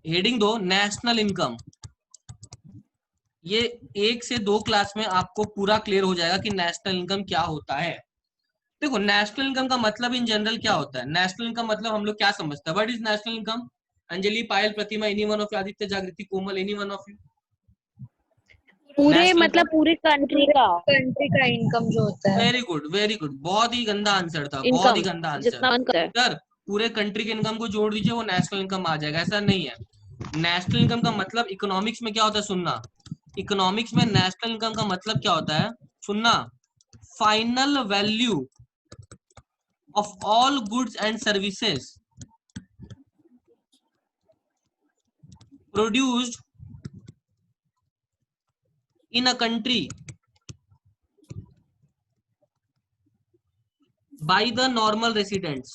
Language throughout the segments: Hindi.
हेडिंग दो नेशनल इनकम। ये 1 से 2 क्लास में आपको पूरा क्लियर हो जाएगा कि नेशनल इनकम क्या होता है। देखो नेशनल इनकम का मतलब इन जनरल क्या होता है। नेशनल इनकम मतलब हम लोग क्या समझते हैं, what is national income? Anjali, Payal, Pratima, any one of you, Aditya, जागृति, कोमल, एनी वन ऑफ यू। पूरे नेशनल मतलब इनकम, पूरे कंट्री का इनकम जो होता है। वेरी गुड वेरी गुड, बहुत ही गंदा आंसर था, बहुत ही इनकम गंदा आंसर। जितना बनता है। सर पूरे कंट्री के इनकम को जोड़ दीजिए, वो नेशनल इनकम आ जाएगा, ऐसा नहीं है। नेशनल इनकम का मतलब इकोनॉमिक्स में क्या होता है, सुनना। इकोनॉमिक्स में नेशनल इनकम का मतलब क्या होता है, सुनना। Final value of all goods and services produced in a country by the normal residents।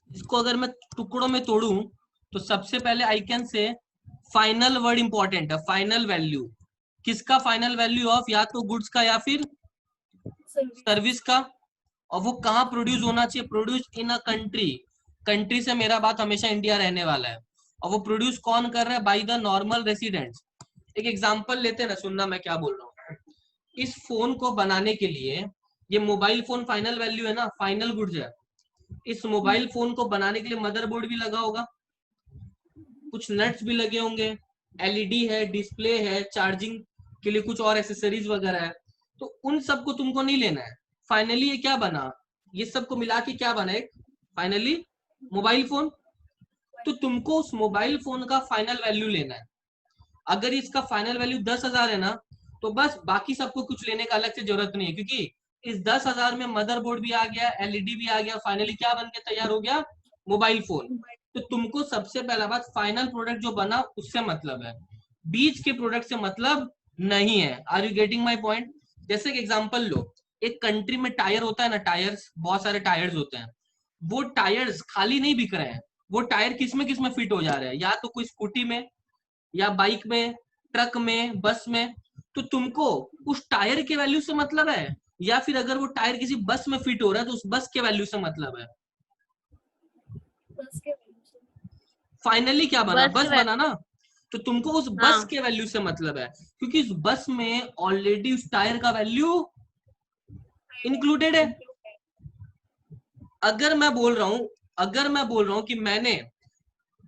इसको अगर मैं टुकड़ों में तोड़ूं तो सबसे पहले I can say final word important है, फाइनल वैल्यू। किसका फाइनल वैल्यू ऑफ, या तो गुड्स का या फिर सर्विस का। और वो कहाँ प्रोड्यूस होना चाहिए, produce in a country. Country से मेरा बात हमेशा इंडिया रहने वाला है। और वो प्रोड्यूस कौन कर रहा है, बाई द नॉर्मल रेसिडेंट्स। एक एग्जांपल लेते हैं ना, सुनना मैं क्या बोल रहा हूँ। इस फोन को बनाने के लिए, ये मोबाइल फोन फाइनल वैल्यू है ना, फाइनल गुड्स है। इस मोबाइल फोन को बनाने के लिए मदरबोर्ड भी लगा होगा, कुछ नट्स भी लगे होंगे, एलईडी है, डिस्प्ले है, चार्जिंग के लिए कुछ और एसेसरीज वगैरह है। तो उन सबको तुमको नहीं लेना है। फाइनली ये क्या बना, ये सबको मिला के क्या बना, एक फाइनली मोबाइल फोन। तो तुमको उस मोबाइल फोन का फाइनल वैल्यू लेना है। अगर इसका फाइनल वैल्यू 10,000 है ना, तो बस बाकी सबको कुछ लेने का अलग से जरूरत नहीं है, क्योंकि इस 10,000 में मदरबोर्ड भी आ गया, एलईडी भी आ गया, फाइनली क्या बन के तैयार हो गया, मोबाइल फोन। तो तुमको सबसे पहला बात फाइनल प्रोडक्ट जो बना उससे मतलब है, बीच के प्रोडक्ट से मतलब नहीं है। Are you getting my point? जैसे कि एग्जाम्पल लो, एक कंट्री में टायर होता है ना, टायर्स, बहुत सारे टायर्स होते हैं। वो टायर्स खाली नहीं बिक रहे हैं, वो टायर किस में फिट हो जा रहे हैं, या तो कोई स्कूटी में, या बाइक में, ट्रक में, बस में। तो तुमको उस टायर के वैल्यू से मतलब है, या फिर अगर वो टायर किसी बस में फिट हो रहा है तो उस बस के वैल्यू से मतलब है। फाइनली क्या बना, बस बस के बना ना। तो तुमको उस बस हाँ के वैल्यू से मतलब है, क्योंकि उस बस में ऑलरेडी उस टायर का वैल्यू इंक्लूडेड है। अगर मैं बोल रहा हूं, कि मैंने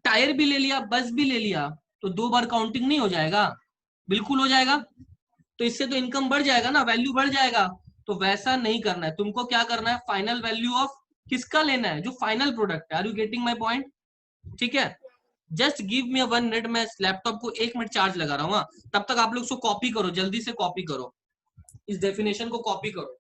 टायर भी ले लिया, बस भी ले लिया, तो 2 बार काउंटिंग नहीं हो जाएगा? बिल्कुल हो जाएगा। तो इससे तो इनकम बढ़ जाएगा ना, वैल्यू बढ़ जाएगा। तो वैसा नहीं करना है, तुमको क्या करना है, फाइनल वैल्यू ऑफ किसका लेना है, जो फाइनल प्रोडक्ट है। Are you getting my point? ठीक है। जस्ट गिव मी 1 मिनट, मैं लैपटॉप को 1 मिनट चार्ज लगा रहा हूँ। तब तक आप लोग उसको कॉपी करो, जल्दी से कॉपी करो, इस डेफिनेशन को कॉपी करो।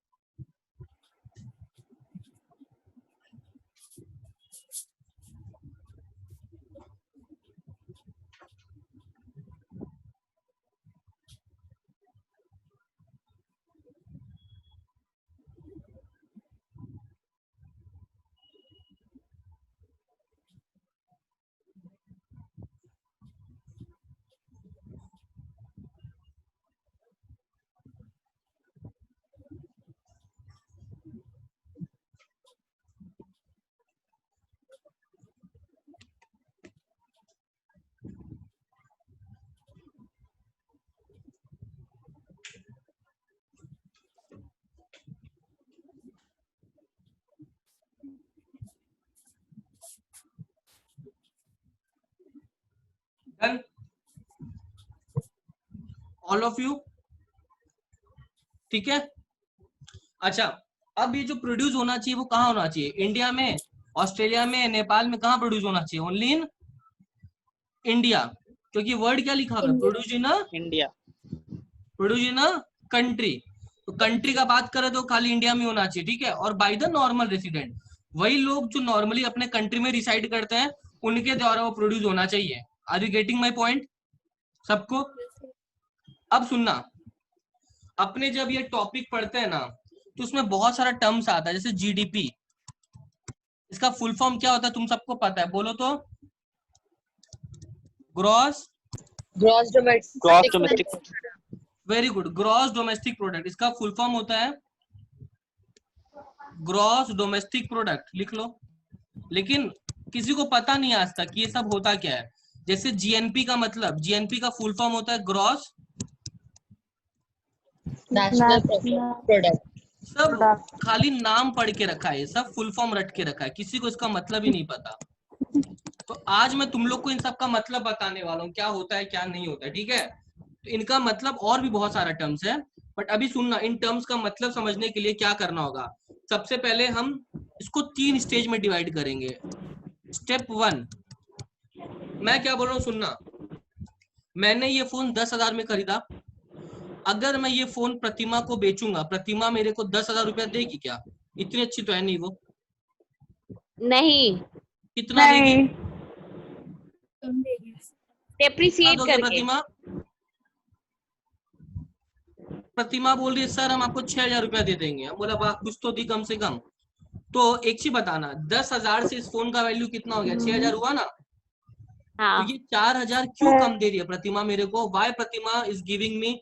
डन, ऑल ऑफ यू, ठीक है। अच्छा, अब ये जो प्रोड्यूस होना चाहिए वो कहाँ होना चाहिए, इंडिया में, ऑस्ट्रेलिया में, नेपाल में, कहाँ प्रोड्यूस होना चाहिए, ओनली इन इंडिया। क्योंकि वर्ड क्या लिखा हुआ है, produce in, India. Produce in country. तो कंट्री का बात करें तो खाली इंडिया में होना चाहिए, ठीक है। और बाय द नॉर्मल रेसिडेंट, वही लोग जो नॉर्मली अपने कंट्री में रिसाइड करते हैं, उनके द्वारा वो प्रोड्यूस होना चाहिए। Are you getting my point सबको? अब सुनना, अपने जब ये टॉपिक पढ़ते हैं ना, तो उसमें बहुत सारा टर्म्स आता है, जैसे जीडीपी। इसका फुल फॉर्म क्या होता है, तुम सबको पता है, बोलो तो। Gross, gross domestic. Very good, gross domestic product, इसका फुल फॉर्म होता है ग्रॉस डोमेस्टिक प्रोडक्ट, लिख लो। लेकिन किसी को पता नहीं आज तक ये सब होता क्या है। जैसे जीएनपी का मतलब, जीएनपी का फुल फॉर्म होता है ग्रॉस नेशनल प्रोडक्ट। सब खाली नाम पढ़ के रखा है, सब फुल फॉर्म रट के रखा है, किसी को इसका मतलब ही नहीं पता। तो आज मैं तुम लोग को इन सब का मतलब बताने वाला हूँ, क्या होता है क्या नहीं होता है, ठीक है। तो इनका मतलब और भी बहुत सारा टर्म्स है, बट अभी सुनना, इन टर्म्स का मतलब समझने के लिए क्या करना होगा। सबसे पहले हम इसको 3 स्टेज में डिवाइड करेंगे। स्टेप 1, मैं क्या बोल रहा हूँ सुनना। मैंने ये फोन 10,000 में खरीदा। अगर मैं ये फोन प्रतिमा को बेचूंगा, प्रतिमा मेरे को 10,000 रुपया देगी क्या? इतनी अच्छी तो है नहीं वो। नहीं, कितना देगी? डेप्रिसिएट दोगे करके। प्रतिमा? प्रतिमा बोल रही है सर हम आपको 6,000 रुपया दे देंगे। हम बोला वाह, कुछ तो दी कम से कम। तो एक चीज बताना, 10,000 से इस फोन का वैल्यू कितना हो गया? 6,000 हुआ ना। तो हाँ, ये 4,000 क्यों कम दे रही है प्रतिमा मेरे को? Why Pratima is giving me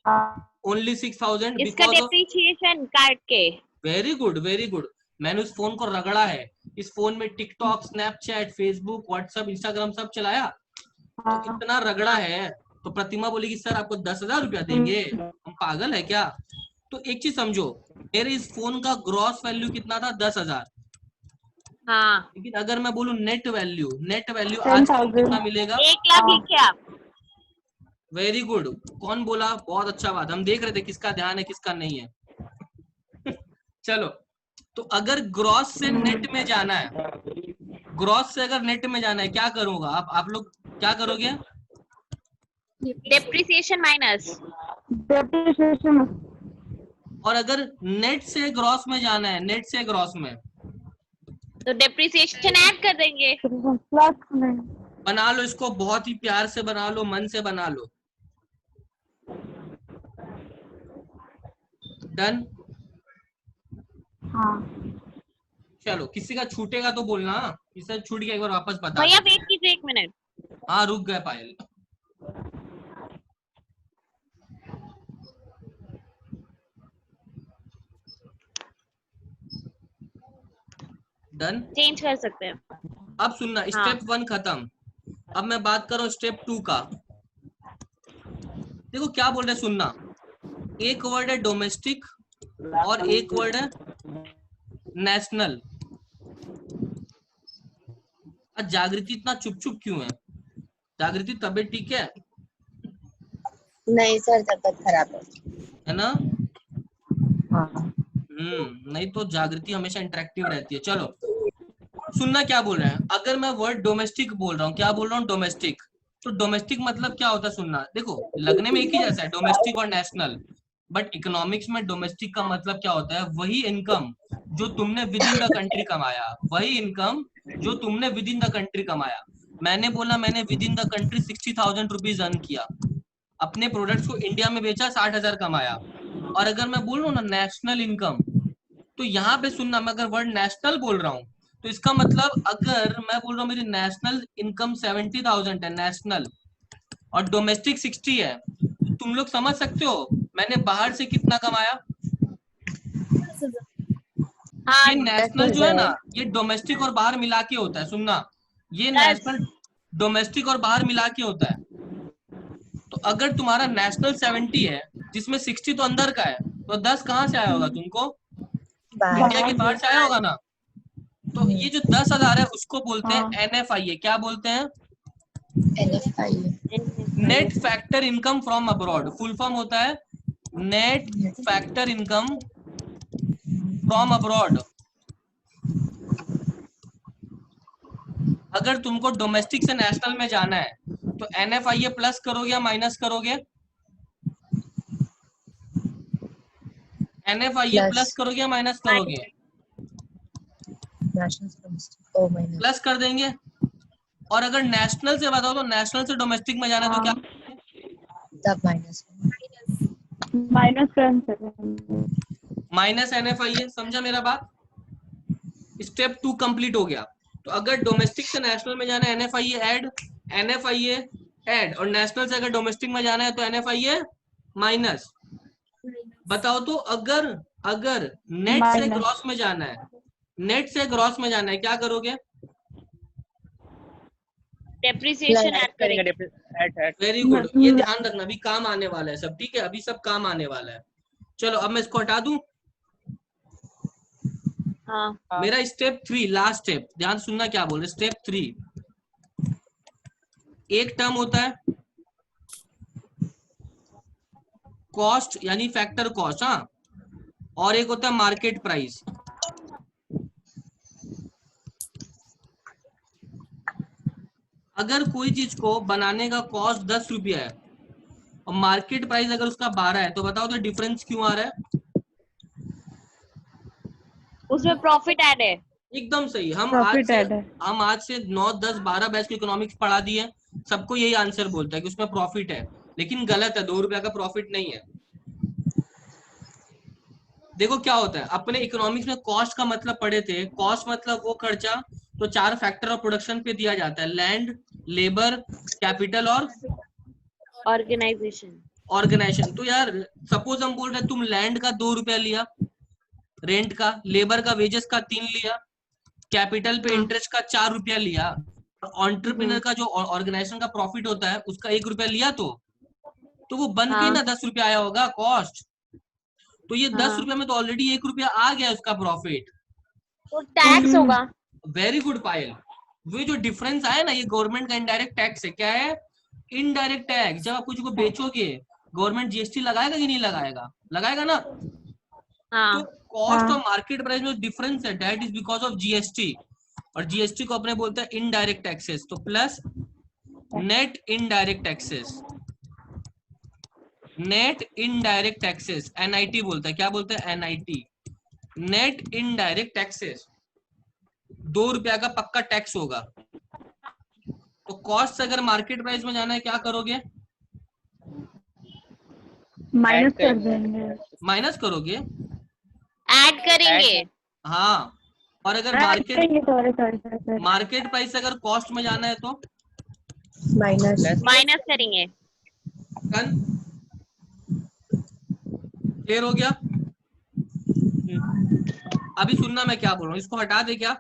only 6,000? इसका बिकॉज ऑफ, डेप्रिसिएशन काट के। Very good very good. मैंने उस फोन को रगड़ा है। इस फोन में TikTok, Snapchat, Facebook, WhatsApp, Instagram सब चलाया, तो इतना रगड़ा है। तो प्रतिमा बोलेगी सर आपको 10,000 रुपया देंगे? हम पागल है क्या? तो एक चीज समझो, मेरे इस फोन का ग्रॉस वैल्यू कितना था? 10,000। हाँ, लेकिन अगर मैं बोलूं नेट वैल्यू, नेट वैल्यू आज कितना मिलेगा? 1,00,000 लिखे आप। Very good. कौन बोला? बहुत अच्छा बात। हम देख रहे थे किसका ध्यान है किसका नहीं है। चलो, तो अगर ग्रॉस से नेट में जाना है, ग्रॉस से अगर नेट में जाना है, क्या करूंगा? आप लोग क्या करोगे? Depreciation minus. और अगर नेट से ग्रॉस में जाना है, नेट से ग्रॉस में, तो डेप्रिसिएशन ऐड कर देंगे। बना लो इसको, बहुत ही प्यार से बना लो, मन से बना लो। डन? हाँ। चलो, किसी का छूटेगा तो बोलना, किसी का छूट गया एक बार वापस बता भैया दो। वेट कीजिए 1 मिनट। हाँ, रुक गए पायल। डन? चेंज कर सकते हैं। अब सुनना, हाँ। स्टेप 1 खत्म। अब मैं बात कर रहा हूँ स्टेप 2 का। देखो क्या बोल रहे हैं, सुनना। एक वर्ड है डोमेस्टिक और एक वर्ड है नेशनल। आज जागृति इतना चुप चुप क्यों है? जागृति तबीयत ठीक है? नहीं सर, तबीयत खराब है ना? हाँ। नहीं तो जागृति हमेशा इंटरेक्टिव रहती है। चलो सुनना क्या बोल रहे हैं। अगर मैं वर्ड डोमेस्टिक बोल रहा हूँ, क्या बोल रहा हूँ? डोमेस्टिक। तो डोमेस्टिक मतलब क्या होता है? सुनना, देखो लगने में एक ही जैसा है, डोमेस्टिक और नेशनल, बट इकोनॉमिक्स में डोमेस्टिक का मतलब क्या होता है? वही इनकम जो तुमने विद इन द कंट्री कमाया, वही इनकम जो तुमने विद इन द कंट्री कमाया। मैंने बोला मैंने with in the country 60,000 rupees earn किया, अपने प्रोडक्ट्स को इंडिया में बेचा, 60,000 कमाया। और अगर मैं बोल रहा हूँ ना नेशनल इनकम, तो यहाँ पे सुनना, मैं अगर वर्ड नेशनल बोल रहा हूँ तो इसका मतलब, अगर मैं बोल रहा हूँ मेरी नेशनल इनकम 70,000 है नेशनल, और डोमेस्टिक 60 है, तो तुम लोग समझ सकते हो मैंने बाहर से कितना कमाया। हाँ, ये नेशनल जो है ना, ये डोमेस्टिक और बाहर मिला के होता है। सुनना, ये नेशनल डोमेस्टिक और बाहर मिला के होता है। तो अगर तुम्हारा नेशनल 70 है, जिसमें 60 तो अंदर का है, तो 10 कहाँ से आया होगा तुमको? इंडिया के बाहर से आया होगा ना। तो ये जो 10,000 है उसको बोलते हैं NFIA। क्या बोलते हैं? Net factor income from abroad. Full form होता है net factor income from abroad. अगर तुमको डोमेस्टिक से नेशनल में जाना है, तो NFIA प्लस करोगे या माइनस करोगे? NFIA प्लस करोगे या माइनस करोगे? प्लस कर देंगे। और अगर नेशनल से बताओ, तो नेशनल से डोमेस्टिक में जाना है तो क्या? तब माइनस माइनस NFIA। समझा मेरा बात? स्टेप 2 कंप्लीट हो गया। तो अगर डोमेस्टिक से नेशनल में जाना है NFIA ऐड, NFIA ऐड, और नेशनल से अगर डोमेस्टिक में जाना है तो NFIA माइनस। बताओ तो, अगर नेट से ग्रॉस में जाना है, नेट से ग्रॉस में जाना है, क्या करोगे? डेप्रिसिएशन ऐड करेंगे। वेरी गुड, ये ध्यान रखना, अभी काम आने वाला है सब, ठीक है, अभी सब काम आने वाला है। चलो अब मैं इसको हटा दूं। हाँ मेरा स्टेप 3, लास्ट स्टेप, ध्यान सुनना क्या बोल रहे। स्टेप 3, एक टर्म होता है कॉस्ट यानी फैक्टर कॉस्ट, हाँ, और एक होता है मार्केट प्राइस। अगर कोई चीज को बनाने का कॉस्ट 10 रुपया है और मार्केट प्राइस अगर उसका 12 है, तो बताओ तो डिफरेंस क्यों आ रहा है? उसमें प्रॉफिट ऐड है। एकदम सही। हम प्रॉफिट आज से 9, 10, 12 बैच के इकोनॉमिक्स पढ़ा दिए, सबको यही आंसर बोलता है कि उसमें प्रॉफिट है, लेकिन गलत है, 2 रुपया का प्रॉफिट नहीं है। देखो क्या होता है, अपने इकोनॉमिक्स में कॉस्ट का मतलब पढ़े थे। कॉस्ट मतलब वो खर्चा तो 4 फैक्टर ऑफ प्रोडक्शन पे दिया जाता है, लैंड, लेबर, कैपिटल और ऑर्गेनाइजेशन। तो यार सपोज हम बोल रहे हैं तुम लैंड का 2 रुपया लिया रेंट का, लेबर का वेजेस का 3 लिया, कैपिटल पे इंटरेस्ट का 4 रुपया लिया, और एंटरप्रेन्योर का जो ऑर्गेनाइजेशन का प्रॉफिट होता है उसका 1 रुपया लिया, तो वो बन के ना 10 रुपया आया होगा कॉस्ट। तो ये 10 रुपया में तो ऑलरेडी 1 रुपया आ गया उसका प्रॉफिट, तो टैक्स होगा। वेरी गुड पायल। वो जो डिफरेंस आया ना, ये गवर्नमेंट का इनडायरेक्ट टैक्स है। क्या है? Indirect tax. जब आप कुछ को बेचोगे, गवर्नमेंट जीएसटी लगाएगा कि नहीं लगाएगा? लगाएगा ना। तो कॉस्ट और मार्केट प्राइस में डिफरेंस है, that is because of GST. और जीएसटी को अपने बोलते हैं इनडायरेक्ट टैक्सेस। तो plus net indirect taxes, net indirect taxes, NIT बोलता है। क्या बोलते हैं? NIT, net indirect taxes. 2 रुपया का पक्का टैक्स होगा। तो कॉस्ट से अगर मार्केट प्राइस में जाना है, क्या करोगे? माइनस कर देंगे। माइनस करोगे, ऐड करेंगे। हाँ। और अगर मार्केट प्राइस से अगर कॉस्ट में जाना है तो माइनस करेंगे। डन, क्लियर हो गया? अभी सुनना मैं क्या बोल रहा हूँ, इसको हटा दे क्या?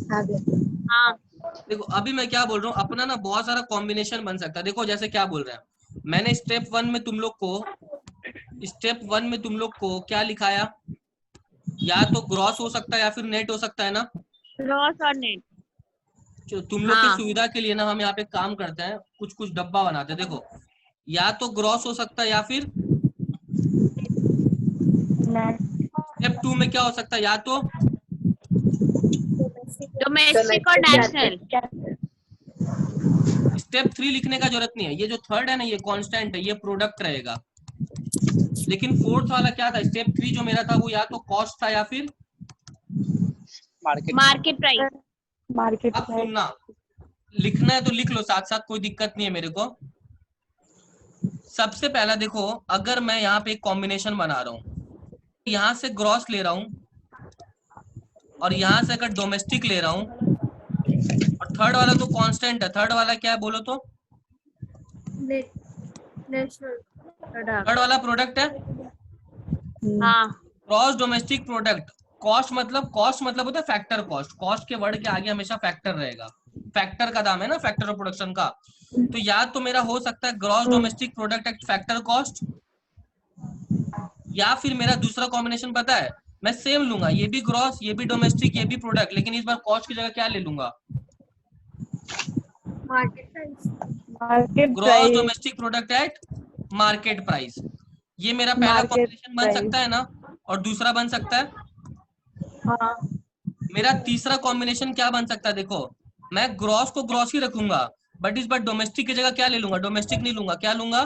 हाँ देखो अभी मैं क्या बोल रहा हूँ, अपना ना बहुत सारा कॉम्बिनेशन बन सकता है। देखो जैसे क्या बोल रहे हैं, मैंने स्टेप 1 में तुम लोग को क्या लिखाया? या तो ग्रॉस हो सकता है या फिर नेट हो सकता है ना। ग्रॉस और नेट। जो तुम लोग की सुविधा के लिए ना, हम यहाँ पे काम करते हैं, कुछ डब्बा बनाते हैं। देखो, या तो ग्रॉस हो सकता है या फिर स्टेप 2 में क्या हो सकता है? या तो डोमेस्टिक और नेशनल। स्टेप 3 लिखने का जरूरत नहीं है, ये जो थर्ड है ना, ये कांस्टेंट है, ये प्रोडक्ट रहेगा। लेकिन फोर्थ वाला क्या था? स्टेप 3 जो मेरा था वो या तो कॉस्ट था या फिर मार्केट प्राइस। अब सुनना, लिखना है तो लिख लो साथ साथ, कोई दिक्कत नहीं है मेरे को। सबसे पहला देखो, अगर मैं यहाँ पे एक कॉम्बिनेशन बना रहा हूँ, यहाँ से ग्रॉस ले रहा हूँ और यहाँ से अगर डोमेस्टिक ले रहा हूँ, और थर्ड वाला तो कांस्टेंट है, थर्ड वाला क्या है बोलो तो? थर्ड वाला प्रोडक्ट है। हाँ ग्रॉस डोमेस्टिक प्रोडक्ट। कॉस्ट मतलब होता है फैक्टर कॉस्ट। कॉस्ट के वर्ड के आगे हमेशा फैक्टर रहेगा। फैक्टर का दाम है ना, फैक्टर ऑफ प्रोडक्शन का। तो या तो मेरा हो सकता है gross domestic product at factor cost, या फिर मेरा दूसरा कॉम्बिनेशन पता है, मैं सेम लूंगा, ये भी ग्रॉस, ये भी डोमेस्टिक, ये भी प्रोडक्ट, लेकिन इस बार कॉस्ट की जगह क्या ले लूंगा? Gross domestic product at market price. ये मेरा पहला कॉम्बिनेशन बन सकता है ना, और दूसरा बन सकता है। हाँ। मेरा तीसरा कॉम्बिनेशन क्या बन सकता है? देखो, मैं ग्रॉस को ग्रॉस ही रखूंगा, बट इस बार डोमेस्टिक की जगह क्या ले लूंगा? डोमेस्टिक नहीं लूंगा, क्या लूंगा?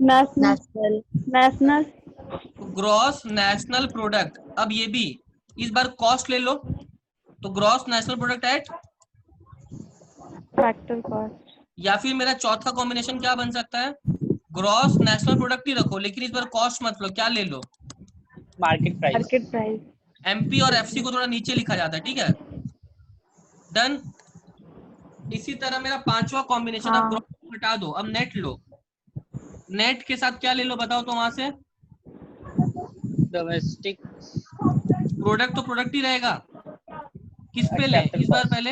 नेशनल। Gross national product. अब ये भी इस बार कॉस्ट ले लो, तो gross national product at factor cost. या फिर मेरा चौथा कॉम्बिनेशन क्या बन सकता है? ग्रॉस नेशनल प्रोडक्ट ही रखो, लेकिन इस बार कॉस्ट मत लो, क्या ले लो? Market price. एमपी और एफसी को थोड़ा नीचे लिखा जाता है, ठीक है। डन। इसी तरह मेरा पांचवा कॉम्बिनेशन, अब ग्रॉस हटा दो, अब नेट लो। नेट के साथ क्या ले लो बताओ तो? वहां से डोमेस्टिक प्रोडक्ट तो प्रोडक्ट ही रहेगा। किस पे ले? इस बार पहले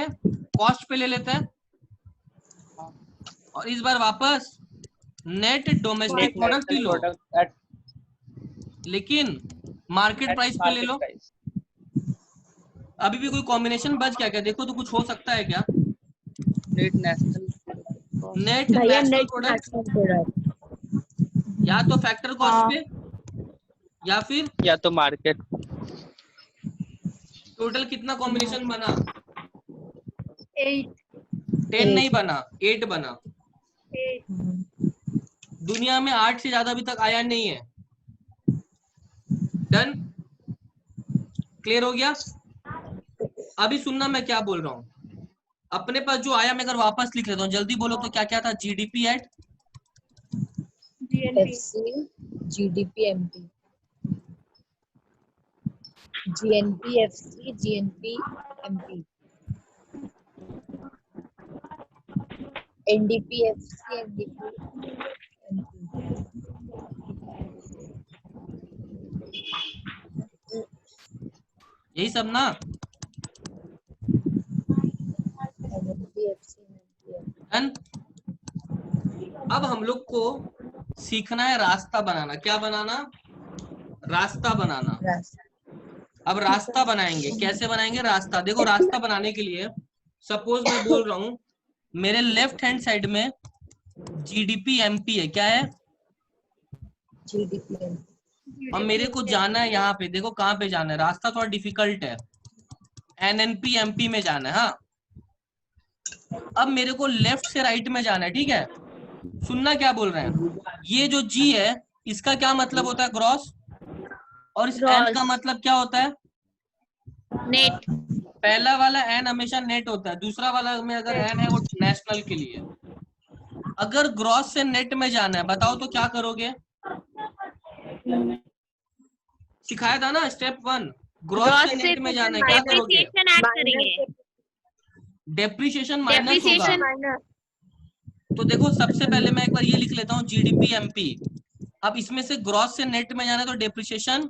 कॉस्ट पे ले लेते हैं और इस बार वापस net domestic product he low, product at लेकिन मार्केट प्राइस पे ले लो। प्राइस। अभी भी कोई कॉम्बिनेशन बच गया क्या? देखो तो कुछ हो सकता है क्या? नेट नेशनल नेट भैया national net product, national product. या तो फैक्टर कॉस्ट हाँ। पे या फिर या तो मार्केट। टोटल कितना कॉम्बिनेशन बना? 8 10 नहीं बना, 8 बना। 8 दुनिया में 8 से ज्यादा अभी तक आया नहीं है। डन, क्लियर हो गया? अभी सुनना मैं क्या बोल रहा हूं। अपने पास जो आया मैं अगर वापस लिख लेता हूँ, जल्दी बोलो तो क्या क्या था? GDP at GNP FC, GDP, MP, GNP, FC, GNP, MP, NDP, FC, NDP, MP, यही सब ना? NDP, FC, MP. डन। अब हम लोग को सीखना है रास्ता बनाना। क्या बनाना? रास्ता बनाना। अब रास्ता बनाएंगे, कैसे बनाएंगे रास्ता? देखो रास्ता बनाने के लिए सपोज मैं बोल रहा हूं मेरे लेफ्ट हैंड साइड में जीडीपी एमपी है, क्या है? GDP, MP. और मेरे को जाना है यहाँ पे, देखो कहाँ पे जाना है, रास्ता थोड़ा डिफिकल्ट है, एनएनपी एमपी में जाना है। हाँ, अब मेरे को लेफ्ट से राइट में जाना है, ठीक है? सुनना क्या बोल रहे हैं। ये जो जी है इसका क्या मतलब होता है? ग्रॉस। और इस एन का मतलब क्या होता है? नेट। पहला वाला एन हमेशा नेट होता है, दूसरा वाला में अगर एन है वो नेशनल के लिए। अगर ग्रॉस से नेट में जाना है, बताओ तो क्या करोगे? सिखाया था ना स्टेप 1, ग्रॉस से नेट में जाना है, क्या करोगे? डेप्रिसिएशन ऐड करेंगे। डेप्रिसिएशन माइनस होगा। डेप्रिसिएशन तो देखो सबसे पहले मैं एक बार ये लिख लेता हूँ जीडीपी एमपी। अब इसमें से ग्रॉस से नेट में जाना है तो डेप्रिसिएशन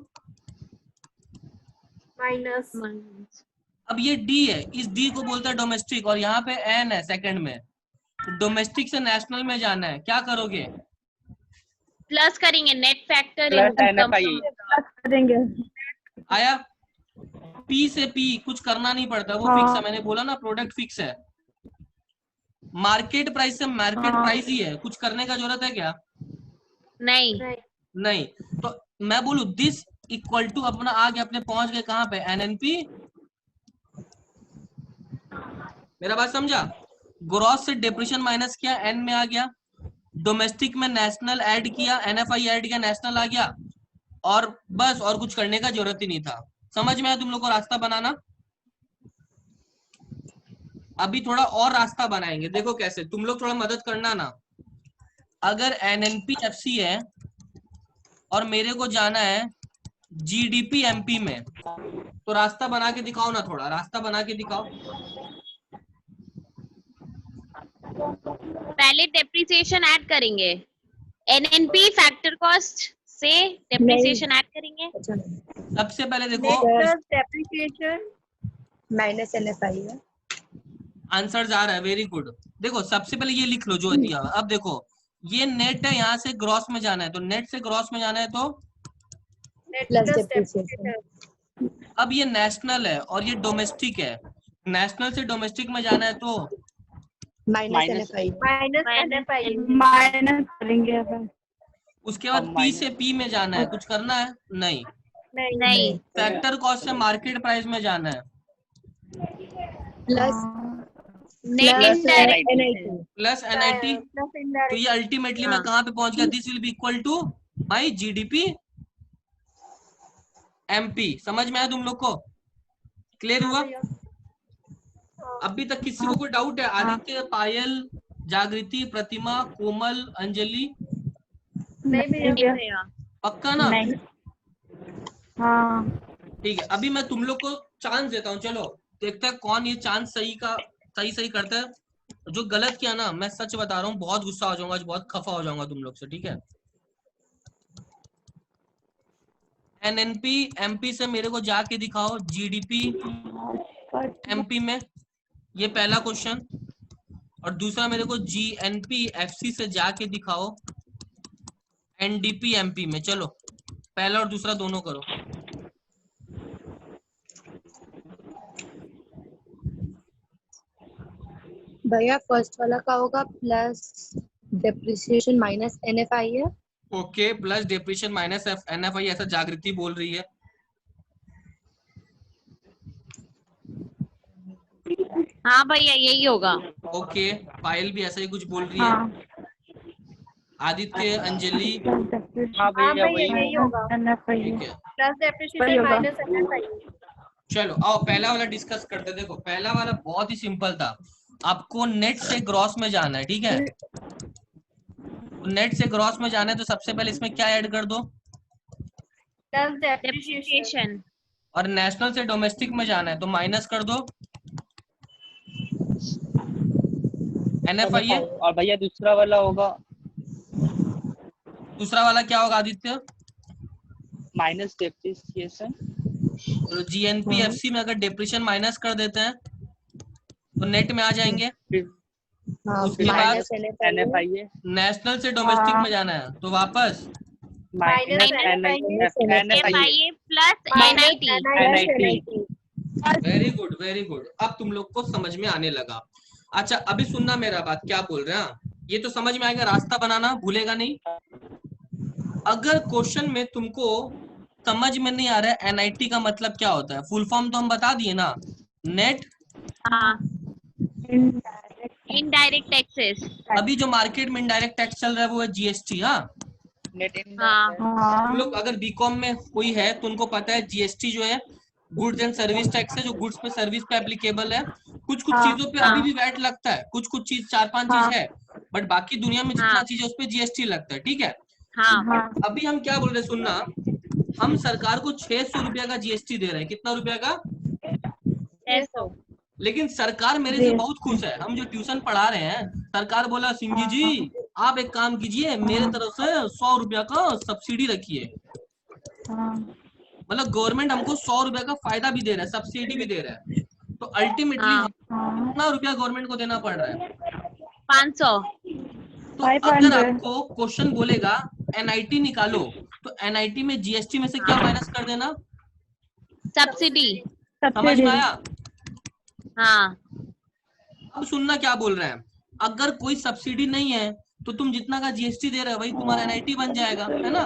माइनस। अब ये डी है, इस डी को बोलता है डोमेस्टिक, और यहाँ पे एन है सेकंड में, तो डोमेस्टिक से नेशनल में जाना है, क्या करोगे? प्लस करेंगे net factor plus income. NFI। करेंगे। आया? पी से पी कुछ करना नहीं पड़ता, वो हाँ। फिक्स है, मैंने बोला ना प्रोडक्ट फिक्स है। मार्केट प्राइस से मार्केट हाँ। प्राइस ही है, कुछ करने का जरूरत है क्या? नहीं। नहीं। तो मैं बोलू दिस इक्वल टू अपना आ गया, अपने पहुंच गए कहां पे? एनएनपी। मेरा बात समझा? ग्रॉस से डिप्रेशन माइनस किया, एन में आ गया, डोमेस्टिक में नेशनल ऐड किया, एनएफआई ऐड किया, नेशनल आ गया, और बस, और कुछ करने का जरूरत ही नहीं था। समझ में आया तुम लोग को रास्ता बनाना? अभी थोड़ा और रास्ता बनाएंगे, देखो कैसे, तुम लोग थोड़ा मदद करना ना। अगर एनएनपी एफसी है और मेरे को जाना है जीडीपी एमपी में, तो रास्ता बना के दिखाओ ना, थोड़ा रास्ता बना के दिखाओ। पहले डेप्रिसिएशन ऐड करेंगे, एनएनपी फैक्टर कॉस्ट से डेप्रिसिएशन ऐड करेंगे। सबसे पहले देखो डेप्रिसिएशन माइनस एनएफआई है। आंसर जा रहा है, वेरी गुड। देखो सबसे पहले ये लिख लो जो दिया। अब देखो ये नेट है, यहाँ से ग्रॉस में जाना है, तो नेट से ग्रॉस में जाना है तो प्लस डेप्रिसिएशन। अब ये नेशनल है और ये डोमेस्टिक है, नेशनल से डोमेस्टिक में जाना है तो minus NFI. Minus NFI minus करेंगे अपन। उसके बाद पी से पी में जाना है, कुछ करना है? नहीं। नहीं। फैक्टर कॉस्ट से मार्केट प्राइस में जाना है, plus net indirect. NIT. Plus NIT. तो ये अल्टीमेटली मैं कहां पे पहुंच गया? This will be equal to my GDP MP. समझ में आया तुम लोग को? क्लियर हुआ? अभी तक किसी को कोई डाउट है? आदित्य, पायल, जागृति, प्रतिमा, कोमल, अंजलि? नहीं भैया। पक्का ना? नहीं। हाँ। ठीक है, अभी मैं तुम लोग को चांस देता हूँ, चलो देखते हैं कौन ये चांस सही करता है। जो गलत किया ना, मैं सच बता रहा हूँ, बहुत गुस्सा हो जाऊंगा, बहुत खफा हो जाऊंगा तुम लोग से, ठीक है? एनएनपी एमपी से मेरे को जाके दिखाओ जीडीपी एमपी में। ये पहला क्वेश्चन, और दूसरा मेरे को GNP FC से जाके दिखाओ NDP MP में। चलो पहला और दूसरा दोनों करो। भैया फर्स्ट वाला का होगा प्लस डेप्रिसिएशन माइनस NFI है। Okay, plus depreciation minus NFI, ऐसा जागृति बोल रही है। हाँ भैया यही होगा। ओके, पायल भी ऐसा ही कुछ बोल रही है। हाँ आदित्य, अंजलि, हाँ भैया वही यही होगा NFI ठीक है। Plus depreciation minus NFI। चलो आओ पहला वाला डिस्कस करते हैं। देखो पहला वाला बहुत ही सिंपल था, आपको नेट से ग्रॉस में जाना है, ठीक है। नेट से ग्रॉस में जाना है तो सबसे पहले इसमें क्या ऐड कर दो, प्लस डेप्रिसिएशन। और नेशनल से डोमेस्टिक में जाना है तो माइनस कर दो NFI है। और भैया दूसरा वाला होगा दूसरा वाला क्या होगा आदित्य? Minus depreciation. तो GNP FC में अगर डेप्रिशिएशन माइनस कर देते हैं तो नेट में आ जाएंगे। हाँ उसके बाद माइनस NFI NFI है नेशनल से डोमेस्टिक में जाना है तो वापस minus NFI plus NIT। Very good very good, अब तुम लोग को समझ में आने लगा। अच्छा अभी सुनना मेरा बात, क्या बोल रहे हैं, ये तो समझ में आएगा, रास्ता बनाना भूलेगा नहीं। अगर क्वेश्चन में तुमको समझ में नहीं आ रहा है NIT का मतलब क्या होता है, फुल फॉर्म तो हम बता दिए ना, नेट हाँ इनडायरेक्ट टैक्सेस। अभी जो मार्केट में इनडायरेक्ट टैक्स चल रहा है वो है GST। हाँ नेट हाँ तुम लोग अगर बीकॉम में कोई है तो उनको पता है GST जो है गुड्स एंड सर्विस टैक्स है, जो गुड्स पे सर्विस पे एप्लीकेबल है। कुछ कुछ चीजों पे अभी भी वैट लगता है, कुछ कुछ चीज 4-5 चीज है, बट बाकी दुनिया में जितना चीज है उस पे GST लगता है, ठीक है। हाँ अभी हम क्या बोल रहे हैं सुनना, हम सरकार को 600 रुपया का GST दे रहे हैं, कितना रुपया का? 600। लेकिन सरकार मेरे से बहुत खुश है, हम जो ट्यूशन पढ़ा रहे हैं सरकार बोला सिंघी जी आप एक काम कीजिए, मेरे तरफ से 100 रुपया का सब्सिडी रखिए। मतलब गवर्नमेंट हमको 100 रुपया का फायदा भी दे रहा है, सब्सिडी भी दे रहा है। तो अल्टीमेटली कितना रुपया गवर्नमेंट को देना पड़ रहा है? 500। तो अगर आपको क्वेश्चन बोलेगा NIT निकालो तो NIT में GST में से क्या माइनस कर देना? सब्सिडी। समझ में आया? हाँ अब सुनना क्या बोल रहे हैं, अगर कोई सब्सिडी नहीं है तो तुम जितना का GST दे रहे हो वही तुम्हारा NIT बन जाएगा, है ना।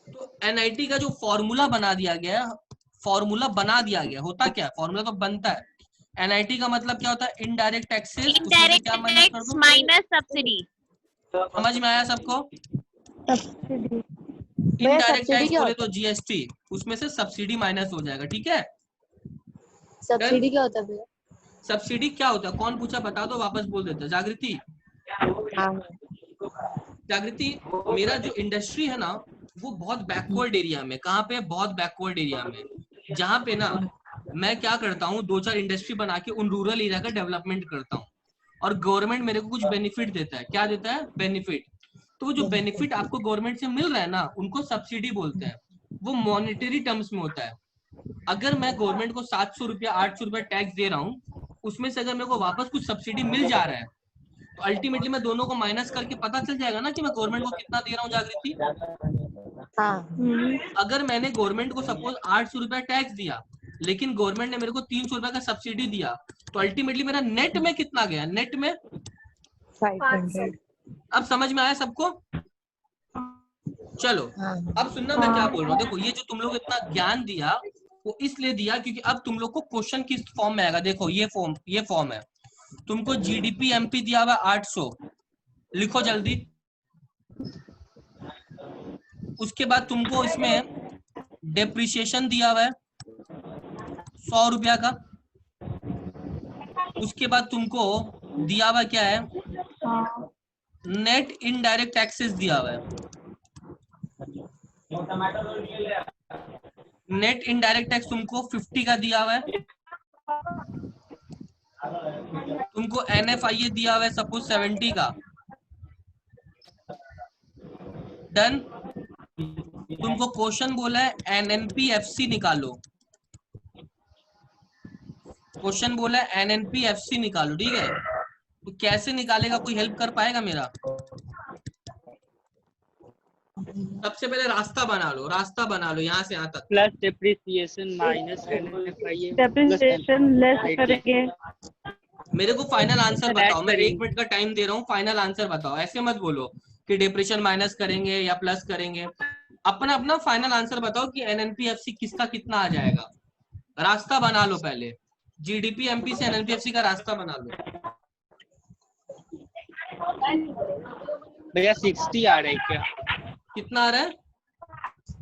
तो NIT का जो फॉर्मूला बना दिया गया, होता क्या, फॉर्मूला तो बनता है। NIT का मतलब क्या होता है, indirect taxes, indirect tax minus subsidy. समझ में आया सबको? इनडायरेक्ट टैक्स बोले तो GST, उसमें से सब्सिडी माइनस हो जाएगा, ठीक है। सब्सिडी क्या होता है भैया? सब्सिडी क्या होता है, कौन पूछा बता दो, वापस बोल देते। जागृति, हाँ जागृति मेरा जो इंडस्ट्री है ना वो बहुत बैकवर्ड एरिया में, कहाँ पे, बहुत बैकवर्ड एरिया में, जहाँ पे ना मैं क्या करता हूँ 2-4 इंडस्ट्री बना के उन रूरल एरिया का डेवलपमेंट करता हूँ, और गवर्नमेंट मेरे को कुछ बेनिफिट देता है। क्या देता है? बेनिफिट। तो वो जो बेनिफिट आपको गवर्नमेंट से मिल रहा है ना उनको सब्सिडी बोलते हैं, वो मॉनेटरी टर्म्स में होता है। अगर मैं गवर्नमेंट को 700 रुपया 800 रुपया टैक्स दे रहा हूँ, उसमें से अगर मेरे को वापस कुछ सब्सिडी मिल जा रहा है तो अल्टीमेटली मैं दोनों को माइनस करके पता चल जाएगा ना कि मैं गवर्नमेंट को कितना दे रहा हूँ। जागृति, हाँ अगर मैंने गवर्नमेंट को सपोज 800 रुपया टैक्स दिया लेकिन गवर्नमेंट ने मेरे को 300 रुपया का सब्सिडी दिया तो अल्टीमेटली मेरा नेट में कितना गया? नेट में 500। अब समझ में आया सबको? चलो अब सुनना मैं क्या बोल रहा हूँ। देखो ये जो तुम लोग इतना ज्ञान दिया वो इसलिए दिया क्योंकि अब तुम लोग को क्वेश्चन किस फॉर्म में आएगा। देखो ये फॉर्म है, तुमको GDP MP दिया हुआ 800, लिखो जल्दी। उसके बाद तुमको इसमें डेप्रिसिएशन दिया हुआ है 100 रुपया का। उसके बाद तुमको दिया हुआ क्या है, नेट इनडायरेक्ट टैक्सेस दिया हुआ है। नेट इनडायरेक्ट टैक्स तुमको 50 का दिया हुआ है। तुमको NFIA दिया हुआ है सपोज 70 का। डन। तुमको क्वेश्चन बोला है NNP FC निकालो। क्वेश्चन बोला NNP-FC निकालो, ठीक है? तो कैसे निकालेगा, कोई हेल्प कर पाएगा मेरा? सबसे पहले रास्ता बना लो यहाँ से यहाँ तक। Plus depreciation minus NFIA depreciation less करेंगे। मेरे को फाइनल आंसर ऐड बताओ, मैं करेंगे। 1 मिनट का टाइम दे रहा हूँ, फाइनल आंसर बताओ। ऐसे मत बोलो कि डिप्रेशन माइनस करेंगे या प्लस करेंगे, अपना अपना फाइनल आंसर बताओ कि NNP-FC किसका कितना आ जाएगा। रास्ता बना लो पहले, GDP MP से NNP-FC का रास्ता बना लो। भैया 60 आ रहा है क्या? कितना आ रहा है?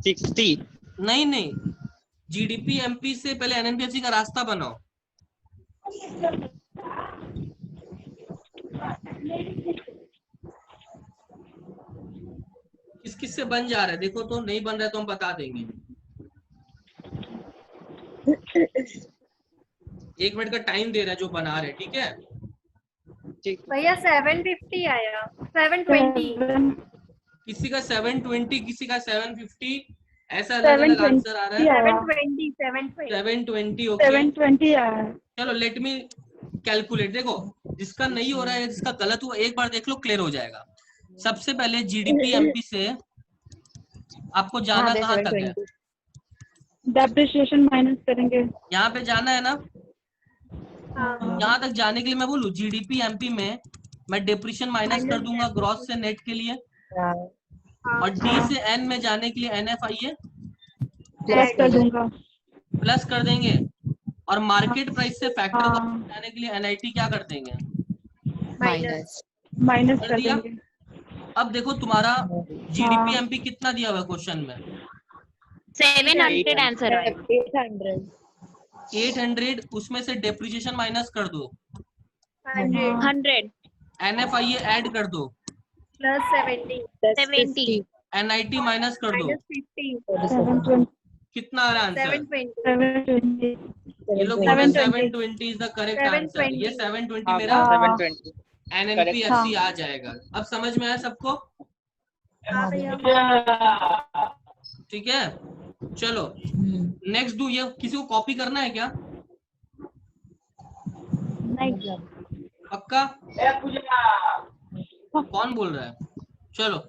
60। नहीं, GDP MP से पहले NNP-FC का रास्ता बनाओ। किस किस से बन जा रहा है देखो, तो नहीं बन रहा है तो हम बता देंगे। 1 मिनट का टाइम दे रहा है जो बना रहे, ठीक है? ठीक। भैया 750 आया, 720। किसी का 720, किसी का 750, ऐसा अलग अलग आंसर आ रहा है। 720 720 720, ओके। 720 आया। चलो लेट मी कैलकुलेट। देखो जिसका नहीं हो रहा है, जिसका गलत हुआ, एक बार देख लो, क्लियर हो जाएगा। सबसे पहले GDP MP से आपको जाना कहाँ तक है? डेप्रिसिएशन माइनस करेंगे। यहाँ पे जाना है ना? हाँ। यहाँ तक जाने के लिए मैं बोलूँ GDP MP में मैं डिप्रेशन माइनस कर दूंगा ग्रॉस से नेट के लिए, और D से N में जाने के लिए NFIA प्लस कर दूंगा। प्लस कर देंगे, और मार्केट प्राइस से फैक्टर जाने के लिए NIT क्या कर देंगे? माइनस कर कर दिया। देंगे। अब देखो तुम्हारा GDP MP कितना दिया हुआ है क्वेश्चन में? 700 आंसर है। 800, उसमें से डेप्रिसिएशन माइनस कर दो, 100 NFIA ऐड कर दो, प्लस 70 70 NIT माइनस कर दो। माइनस 50 कितना आ रहा है आंसर? 720 ये लोग बोल रहे हैं 720 इज द करेक्ट आंसर। ये 720 मेरा 720। NNP-FC आ जाएगा। अब समझ में आया सबको? हाँ भैया। ठीक है, चलो नेक्स्ट डू। ये किसी को कॉपी करना है क्या? नहीं। पक्का? कौन बोल रहा है? चलो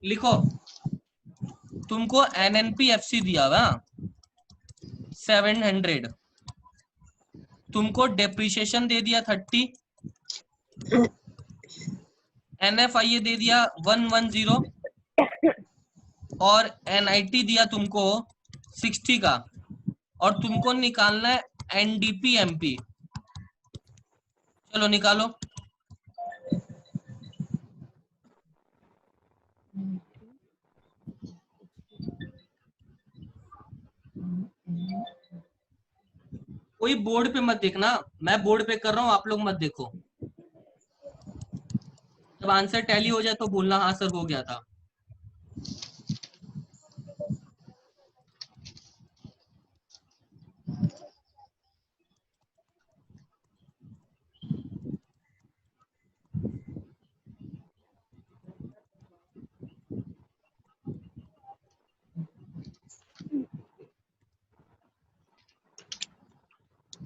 लिखो, तुमको NNP-FC दिया हुआ 700, तुमको डेप्रिसिएशन दे दिया 30, NFIA दे दिया 110, और NIT दिया तुमको 60 का, और तुमको निकालना है NDP-MP। चलो निकालो। कोई बोर्ड पे मत देखना, मैं बोर्ड पे कर रहा हूँ, आप लोग मत देखो। जब आंसर टैली हो जाए तो बोलना हाँ सर हो गया था।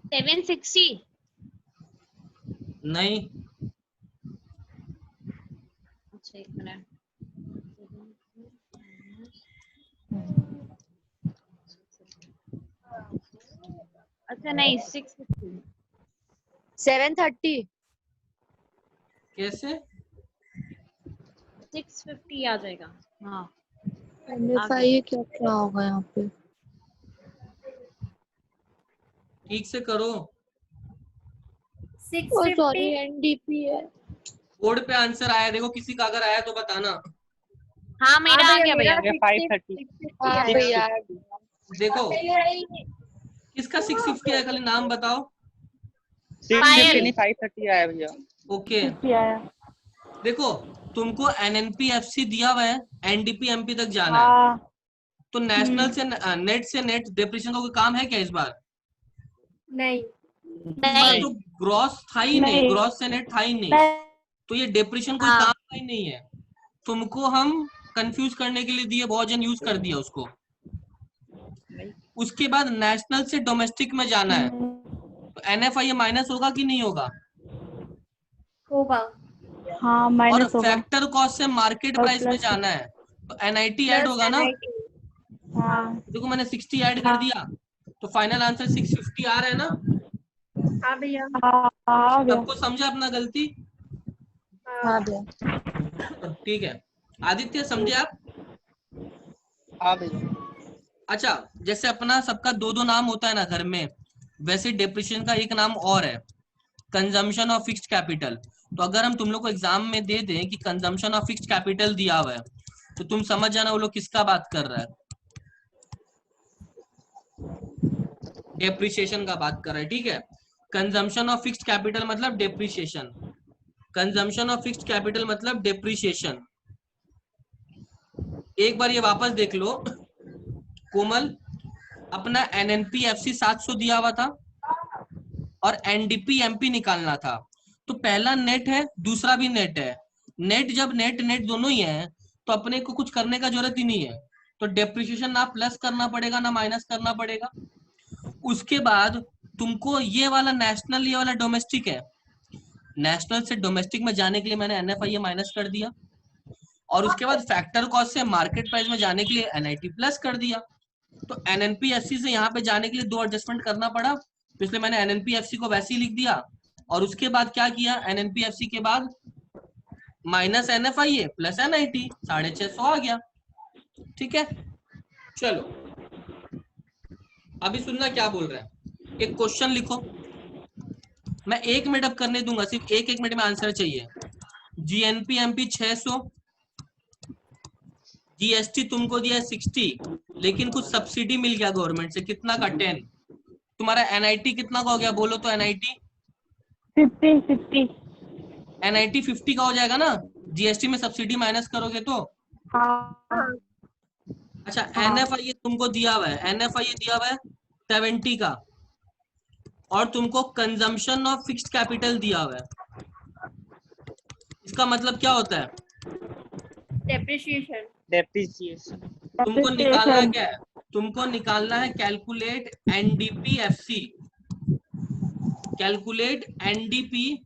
सेवन 760 नहीं, अच्छा एक मिनट। अच्छा नहीं 650 730 कैसे? 650 आ जाएगा। हाँ NFIA क्या क्या होगा यहाँ पे? ठीक से करो। 650 सॉरी NDP है। बोर्ड पे आंसर आया, देखो किसी का अगर आया तो बताना। हाँ मेरा आ गया भैया। 530। हाँ भैया। देखो किसका 650 है, खाली नाम बताओ। 650 नहीं 530 आया भैया। ओके देखो, तुमको NNP-FC दिया हुआ है, NDP-MP तक जाना है, तो नेशनल से नेट डिप्रेशन का कोई काम है क्या इस बार? नहीं। नहीं तो ग्रॉस था ही नहीं, ग्रॉस से नेट था ही नहीं, तो ये डिप्रेशन कोई हाँ। काम का ही नहीं है। तुमको हम कंफ्यूज करने के लिए दिए, बहुत जन यूज कर दिया उसको। उसके बाद नेशनल से डोमेस्टिक में जाना है, तो NFI माइनस होगा कि नहीं होगा? होगा। हाँ और माइनस होगा। फैक्टर कॉस्ट से मार्केट और प्राइस में प्लस जाना है तो NIT ऐड प्लस होगा ना। NIT। हाँ देखो मैंने 60 ऐड कर दिया तो फाइनल आंसर 650 आ रहा है ना। हाँ भैया। हाँ आ गया। सबको समझा अपना गलती? हाँ भैया। ठीक है आदित्य, समझे आप? हाँ भैया। अच्छा, जैसे अपना सबका दो दो नाम होता है ना घर में, वैसे डेप्रिसिएशन का एक नाम और है, कंजम्पशन ऑफ फिक्स्ड कैपिटल। तो अगर हम तुम लोग को एग्जाम में दे दें कि कंजम्पशन ऑफ फिक्स्ड कैपिटल दिया हुआ है, तो तुम समझ जाना वो लोग किसका बात कर रहा है। डेप्रिसिएशन का बात कर रहा है, ठीक है। कंजम्पशन ऑफ फिक्स्ड कैपिटल मतलब depreciation, consumption of fixed capital मतलब डेप्रिसिएशन। एक बार ये वापस देख लो कोमल, अपना NNP-FC 700 दिया हुआ था और NDP-MP निकालना था। तो पहला नेट है, दूसरा भी नेट है। नेट जब नेट नेट दोनों ही है तो अपने को कुछ करने का जरूरत ही नहीं है। तो डेप्रिसिएशन ना प्लस करना पड़ेगा ना माइनस करना पड़ेगा। उसके बाद तुमको ये वाला नेशनल, ये वाला डोमेस्टिक है, नेशनल से डोमेस्टिक में जाने के लिए मैंने NFI माइनस कर दिया, और उसके बाद फैक्टर कॉस्ट से मार्केट प्राइस में जाने के लिए NIT प्लस कर दिया। तो NNP-FC से यहाँ पे जाने के लिए दो एडजस्टमेंट करना पड़ा, तो इसलिए मैंने NNP-FC को वैसे ही लिख दिया। और उसके बाद क्या किया, NNP-FC के बाद माइनस NFI प्लस NIT, 650 आ गया। ठीक है, चलो अभी सुनना क्या बोल रहा है। एक क्वेश्चन लिखो, मैं 1 मिनट अब करने दूंगा, सिर्फ एक मिनट में आंसर चाहिए। GNP-MP 600, GST तुमको दिया 60, लेकिन कुछ सब्सिडी मिल गया गवर्नमेंट से, कितना का 10। तुम्हारा NIT कितना का हो गया, बोलो तो। NIT 50 NIT 50 का हो जाएगा ना, GST में सब्सिडी माइनस करोगे तो। हाँ अच्छा, हाँ। NFI तुमको दिया हुआ है, NFI दिया हुआ है 70 का, और तुमको कंजम्पशन ऑफ फिक्स्ड कैपिटल दिया हुआ है। इसका मतलब क्या होता है, डेप्रिसिएशन। डेप्रिसिएशन। तुमको निकालना है क्या है, तुमको निकालना है कैलकुलेट NDP-FC, कैलकुलेट NDP-FC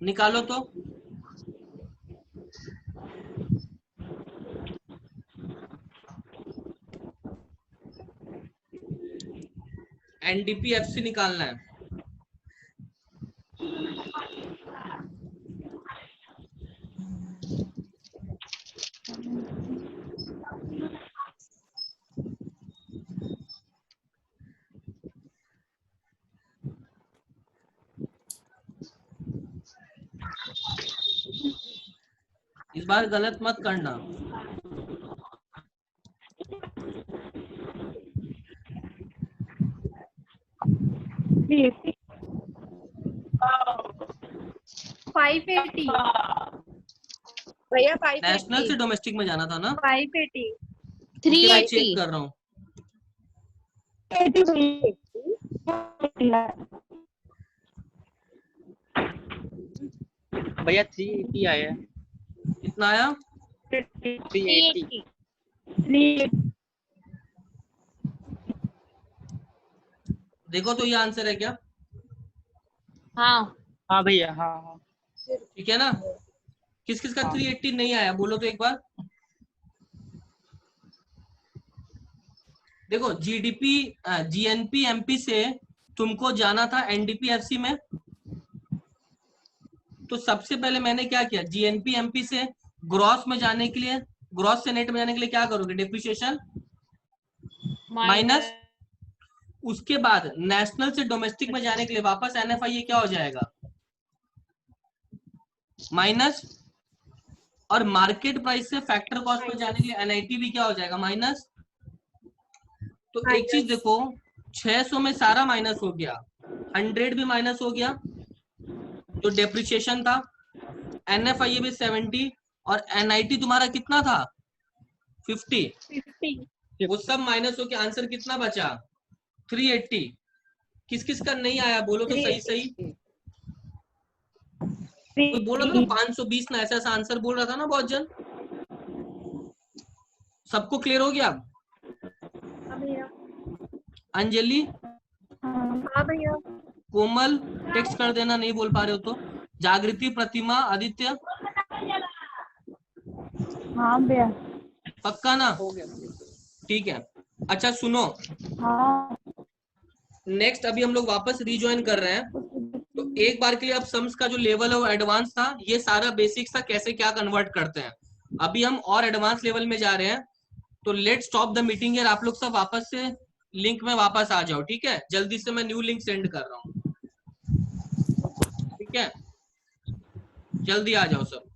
निकालो तो। NDP-FC निकालना है। इस बार गलत मत करना। भैया नेशनल से डोमेस्टिक में जाना था ना, 580। उसके बाद 380। चेक कर रहा हूँ। भैया 380 आया। कितना आया, 380। 380। देखो तो ये आंसर है क्या? हाँ हाँ भैया, हाँ हाँ। ठीक है ना। किस किस का हाँ। 380 नहीं आया, बोलो तो एक बार। देखो GDP GNP-MP से तुमको जाना था NDP-FC में, तो सबसे पहले मैंने क्या किया, GNP-MP से ग्रॉस में जाने के लिए, ग्रॉस से नेट में जाने के लिए क्या करोगे, डेप्रिसिएशन माइनस। उसके बाद नेशनल से डोमेस्टिक में जाने के लिए वापस NFI क्या हो जाएगा, माइनस। और मार्केट प्राइस से फैक्टर कॉस्ट में जाने के लिए NIT भी क्या हो जाएगा, माइनस। तो एक चीज देखो, 600 में सारा माइनस हो गया, 100 भी माइनस हो गया जो डेप्रिसिएशन था, NFI भी 70, और NIT तुम्हारा कितना था, 50। वो सब माइनस होके आंसर कितना बचा, 380। किस किस का नहीं आया, बोलो तो सही सही। कोई बोल रहा था ना 520 ना, ऐसा ऐसा आंसर बोल रहा था ना बहुत जन। सबको क्लियर हो गया? अंजलि, हाँ भैया। कोमल टेक्स्ट कर देना नहीं बोल पा रहे हो तो। जागृति, प्रतिमा, आदित्य, हाँ भैया। पक्का ना? हो गया। ठीक है। अच्छा सुनो, हाँ। नेक्स्ट अभी हम लोग वापस रिज्वाइन कर रहे हैं, तो एक बार के लिए अब सम्स का जो लेवल है वो एडवांस था, ये सारा बेसिक्स था कैसे क्या कन्वर्ट करते हैं। अभी हम और एडवांस लेवल में जा रहे हैं, तो लेट स्टॉप द मीटिंग यार, आप लोग सब वापस से लिंक में वापस आ जाओ, ठीक है? जल्दी से मैं न्यू लिंक सेंड कर रहा हूँ, ठीक है? जल्दी आ जाओ सब।